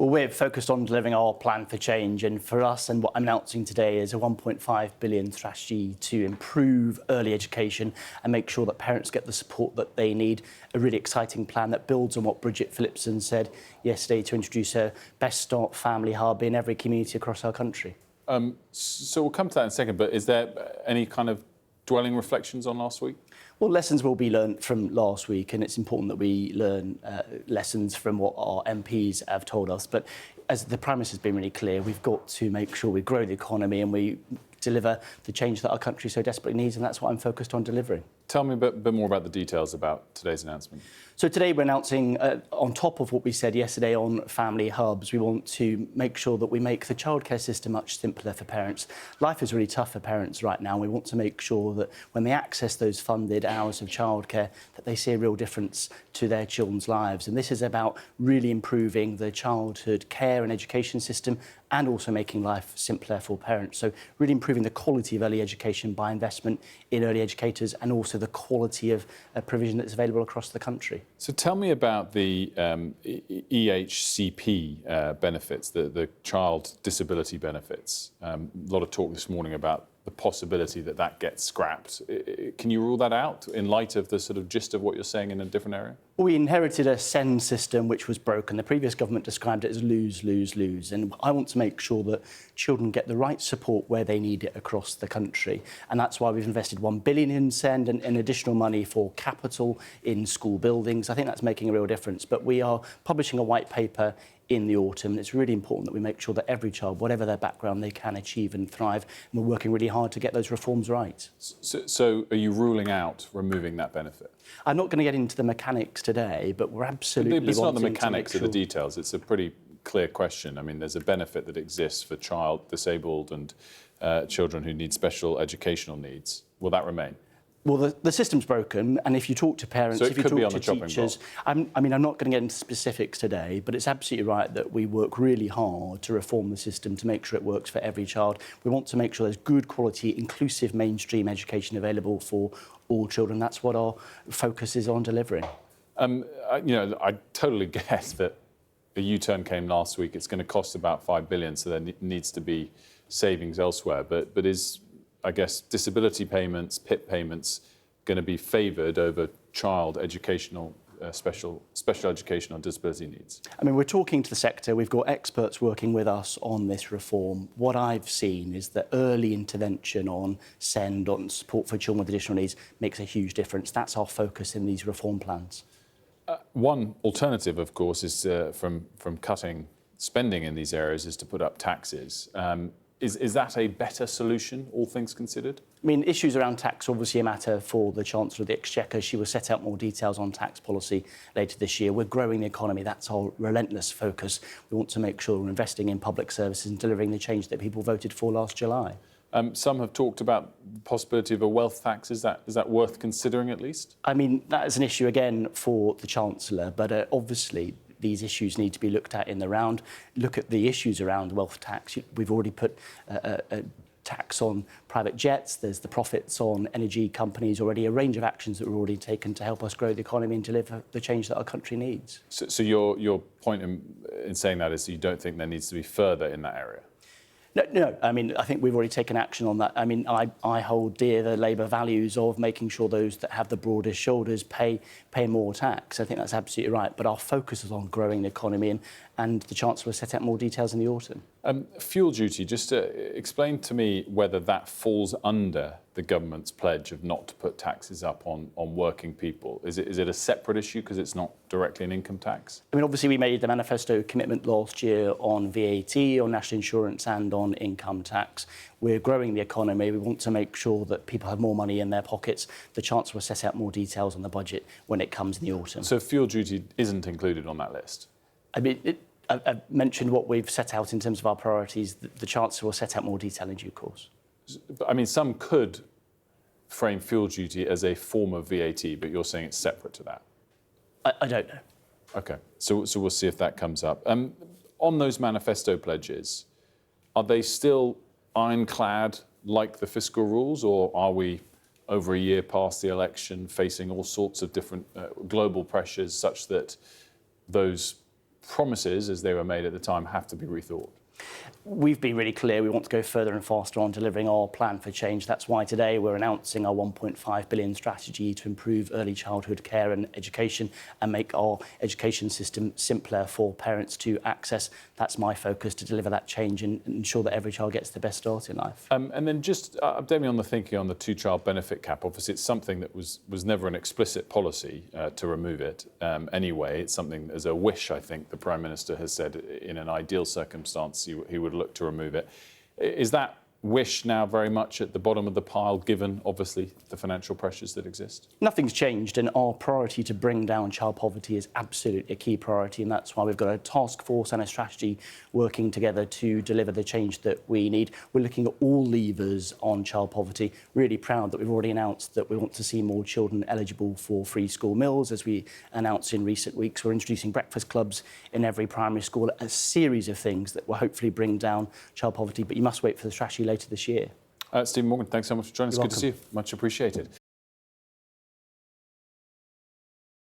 Well, we're focused on delivering our plan for change, and for us, and what I'm announcing today is a 1.5 billion strategy to improve early education and make sure that parents get the support that they need. A really exciting plan that builds on what Bridget Phillipson said yesterday to introduce a Best Start family hub in every community across our country. So we'll come to that in a second, but is there any kind of dwelling reflections on last week? Well, lessons will be learned from last week, and it's important that we learn lessons from what our MPs have told us. But as the Prime Minister has been really clear, we've got to make sure we grow the economy and we deliver the change that our country so desperately needs, and that's what I'm focused on delivering. Tell me a bit more about the details about today's announcement. So today we're announcing, on top of what we said yesterday on family hubs, we want to make sure that we make the childcare system much simpler for parents. Life is really tough for parents right now, and we want to make sure that when they access those funded hours of childcare, that they see a real difference to their children's lives. And this is about really improving the childhood care and education system and also making life simpler for parents. So really improving the quality of early education by investment in early educators and also the quality of provision that's available across the country. So tell me about the EHCP benefits, the child disability benefits. A lot of talk this morning about the possibility that that gets scrapped. Can you rule that out in light of the sort of gist of what you're saying in a different area? Well, we inherited a SEND system which was broken. The previous government described it as lose, lose, lose. And I want to make sure that children get the right support where they need it across the country. And that's why we've invested 1 billion in SEND and additional money for capital in school buildings. I think that's making a real difference. But we are publishing a white paper in the autumn, and it's really important that we make sure that every child, whatever their background, they can achieve and thrive. And we're working really hard to get those reforms right. So are you ruling out removing that benefit? I'm not going to get into the mechanics today, but we're absolutely But it's not the wanting mechanics to of the details. It's a pretty clear question. I mean, there's a benefit that exists for child disabled and children who need special educational needs. Will that remain? Well, the system's broken, and if you talk to parents, so if you talk to teachers, I'm not going to get into specifics today, but it's absolutely right that we work really hard to reform the system to make sure it works for every child. We want to make sure there's good quality, inclusive mainstream education available for all children. That's what our focus is on delivering. I totally get that a U-turn came last week. It's going to cost about 5 billion, so there needs to be savings elsewhere. But is, I guess, disability payments, PIP payments, going to be favoured over child educational, special educational disability needs? I mean, we're talking to the sector. We've got experts working with us on this reform. What I've seen is that early intervention on SEND, on support for children with additional needs, makes a huge difference. That's our focus in these reform plans. One alternative, of course, is from cutting spending in these areas is to put up taxes. Is that a better solution, all things considered? I mean, issues around tax are obviously a matter for the Chancellor of the Exchequer. She will set out more details on tax policy later this year. We're growing the economy. That's our relentless focus. We want to make sure we're investing in public services and delivering the change that people voted for last July. Some have talked about the possibility of a wealth tax. Is that worth considering at least? I mean, that is an issue, again, for the Chancellor, but obviously these issues need to be looked at in the round. Look at the issues around wealth tax. We've already put a tax on private jets. There's the profits on energy companies already, a range of actions that we've already taken to help us grow the economy and deliver the change that our country needs. So your point in saying that is you don't think there needs to be further in that area? No. I mean, I think we've already taken action on that. I mean, I hold dear the Labour values of making sure those that have the broadest shoulders pay more tax. I think that's absolutely right. But our focus is on growing the economy, and the Chancellor will set out more details in the autumn. Fuel duty, just to explain to me whether that falls under the government's pledge of not to put taxes up on working people. Is it a separate issue because it's not directly an income tax? I mean, obviously we made the Manifesto commitment last year on VAT, on national insurance and on income tax. We're growing the economy. We want to make sure that people have more money in their pockets. The Chancellor will set out more details on the budget when it comes in the autumn. So fuel duty isn't included on that list? I mean, I've mentioned what we've set out in terms of our priorities. The Chancellor will set out more detail in due course. I mean, some could frame fuel duty as a form of VAT, but you're saying it's separate to that? I don't know. OK, so we'll see if that comes up. On those manifesto pledges, are they still ironclad like the fiscal rules, or are we over a year past the election facing all sorts of different global pressures such that those promises, as they were made at the time, have to be rethought? We've been really clear we want to go further and faster on delivering our plan for change. That's why today we're announcing our 1.5 billion strategy to improve early childhood care and education and make our education system simpler for parents to access. That's my focus, to deliver that change and ensure that every child gets the best start in life. And then just update me on the thinking on the two-child benefit cap. Obviously, it's something that was never an explicit policy to remove it. Anyway, it's something as a wish, I think, the Prime Minister has said in an ideal circumstance he would look to remove it. Is that wish now very much at the bottom of the pile, given, obviously, the financial pressures that exist? Nothing's changed, and our priority to bring down child poverty is absolutely a key priority, and that's why we've got a task force and a strategy working together to deliver the change that we need. We're looking at all levers on child poverty. Really proud that we've already announced that we want to see more children eligible for free school meals. As we announced in recent weeks, we're introducing breakfast clubs in every primary school, a series of things that will hopefully bring down child poverty, but you must wait for the strategy later this year. Stephen Morgan, thanks so much for joining us. Good to see you. Much appreciated.